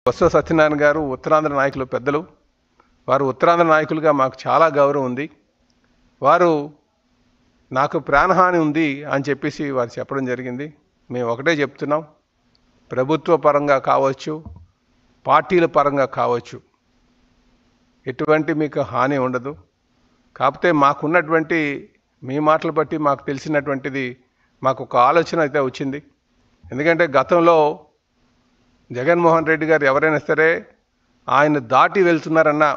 బొత్స సత్యనారాయణ గారు ఉత్తరాంధ్ర నాయకులు పెద్దలు. వారు ఉత్తరాంధ్ర నాయకులుగా మాకు చాలా గౌరవం ఉంది. వారు నాకు ప్రాణహాని ఉంది అని చెప్పేసి వారు చెప్పడం జరిగింది. మేము ఒకటే చెప్తున్నాం, ప్రభుత్వ పరంగా కావచ్చు, పార్టీల పరంగా కావచ్చు, ఎటువంటి మీకు హాని ఉండదు. కాకపోతే మాకున్నటువంటి మీ మాటలు బట్టి మాకు తెలిసినటువంటిది మాకు ఒక ఆలోచన అయితే వచ్చింది. ఎందుకంటే గతంలో జగన్మోహన్ రెడ్డి గారు ఎవరైనా సరే ఆయన దాటి వెళ్తున్నారన్నా,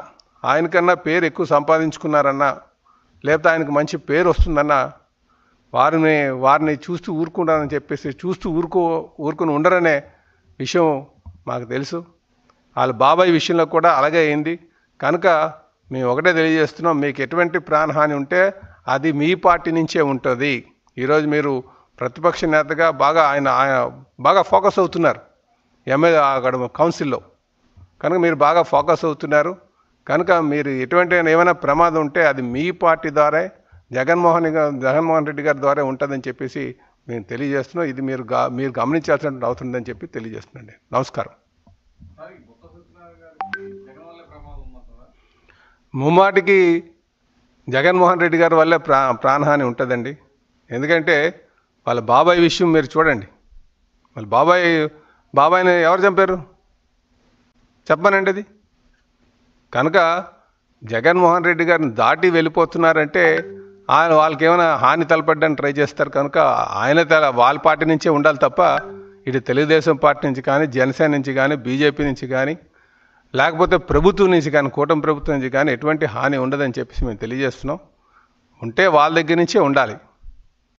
ఆయనకన్నా పేరు ఎక్కువ సంపాదించుకున్నారన్నా, లేకపోతే ఆయనకు మంచి పేరు వస్తుందన్నా వారిని చూస్తూ ఊరుకుంటారని చెప్పేసి ఊరుకుని ఉండరనే విషయం మాకు తెలుసు. వాళ్ళ బాబాయ్ విషయంలో కూడా అలాగే అయింది. కనుక మేము ఒకటే తెలియజేస్తున్నాం, మీకు ఎటువంటి ప్రాణహాని ఉంటే అది మీ పార్టీ నుంచే ఉంటుంది. ఈరోజు మీరు ప్రతిపక్ష నేతగా ఆయన బాగా ఫోకస్ అవుతున్నారు ఎమ్మెల్యే అక్కడ కౌన్సిల్లో. కనుక మీరు బాగా ఫోకస్ అవుతున్నారు. కనుక మీరు ఎటువంటి ఏమైనా ప్రమాదం ఉంటే అది మీ పార్టీ ద్వారా జగన్మోహన్ రెడ్డి గారి ద్వారా ఉంటుందని చెప్పేసి మేము తెలియజేస్తున్నాం. ఇది మీరు గమనించాల్సిన అవుతుందని చెప్పి తెలియజేస్తున్నాండి. నమస్కారం. ముమ్మాటికి జగన్మోహన్ రెడ్డి గారి వల్లే ప్రాణహాని ఉంటుందండి. ఎందుకంటే వాళ్ళ బాబాయ్ విషయం మీరు చూడండి. వాళ్ళ బాబాయ్ని ఎవరు చంపారు చెప్పానండి అది. కనుక జగన్మోహన్ రెడ్డి గారిని దాటి వెళ్ళిపోతున్నారంటే వాళ్ళకి ఏమైనా హాని తలపడ్డానికి ట్రై చేస్తారు. కనుక వాళ్ళ పార్టీ నుంచే ఉండాలి తప్ప ఇటు తెలుగుదేశం పార్టీ నుంచి కానీ, జనసేన నుంచి కానీ, బీజేపీ నుంచి కానీ, లేకపోతే ప్రభుత్వం నుంచి కానీ, కూటమి ప్రభుత్వం నుంచి కానీ ఎటువంటి హాని ఉండదని చెప్పేసి మేము తెలియజేస్తున్నాం. ఉంటే వాళ్ళ దగ్గర నుంచే ఉండాలి.